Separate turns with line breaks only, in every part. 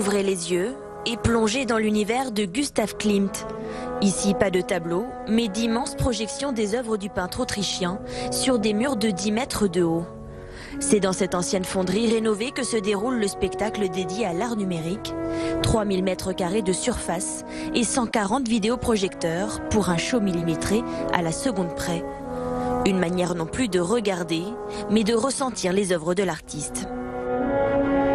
Ouvrez les yeux et plongez dans l'univers de Gustav Klimt. Ici, pas de tableau, mais d'immenses projections des œuvres du peintre autrichien sur des murs de 10 mètres de haut. C'est dans cette ancienne fonderie rénovée que se déroule le spectacle dédié à l'art numérique. 3000 mètres carrés de surface et 140 vidéoprojecteurs pour un show millimétré à la seconde près. Une manière non plus de regarder, mais de ressentir les œuvres de l'artiste.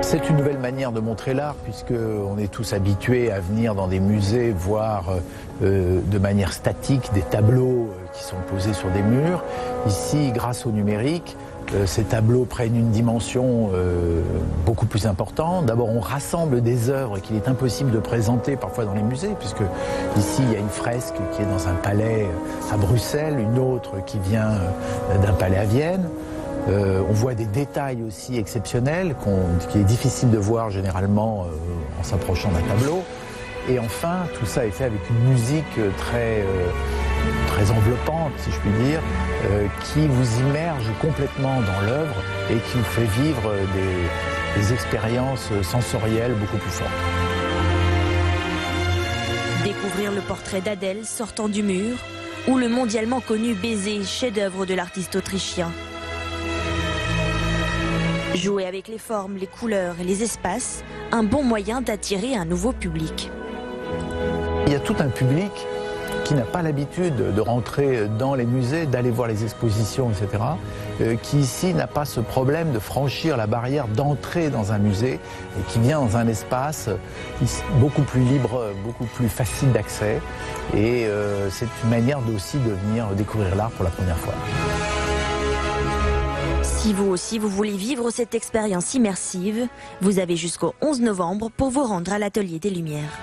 C'est une nouvelle manière de montrer l'art, puisqu'on est tous habitués à venir dans des musées voir de manière statique des tableaux qui sont posés sur des murs. Ici, grâce au numérique, ces tableaux prennent une dimension beaucoup plus importante. D'abord, on rassemble des œuvres qu'il est impossible de présenter parfois dans les musées, puisque ici, il y a une fresque qui est dans un palais à Bruxelles, une autre qui vient d'un palais à Vienne. On voit des détails aussi exceptionnels qu'il est difficile de voir généralement en s'approchant d'un tableau. Et enfin, tout ça est fait avec une musique très enveloppante, si je puis dire, qui vous immerge complètement dans l'œuvre et qui vous fait vivre des expériences sensorielles beaucoup plus fortes.
Découvrir le portrait d'Adèle sortant du mur ou le mondialement connu Baiser, chef-d'œuvre de l'artiste autrichien. Jouer avec les formes, les couleurs et les espaces, un bon moyen d'attirer un nouveau public.
Il y a tout un public qui n'a pas l'habitude de rentrer dans les musées, d'aller voir les expositions, etc., qui ici n'a pas ce problème de franchir la barrière d'entrer dans un musée et qui vient dans un espace beaucoup plus libre, beaucoup plus facile d'accès. Et c'est une manière aussi de venir découvrir l'art pour la première fois.
Si vous aussi vous voulez vivre cette expérience immersive, vous avez jusqu'au 11 novembre pour vous rendre à l'Atelier des Lumières.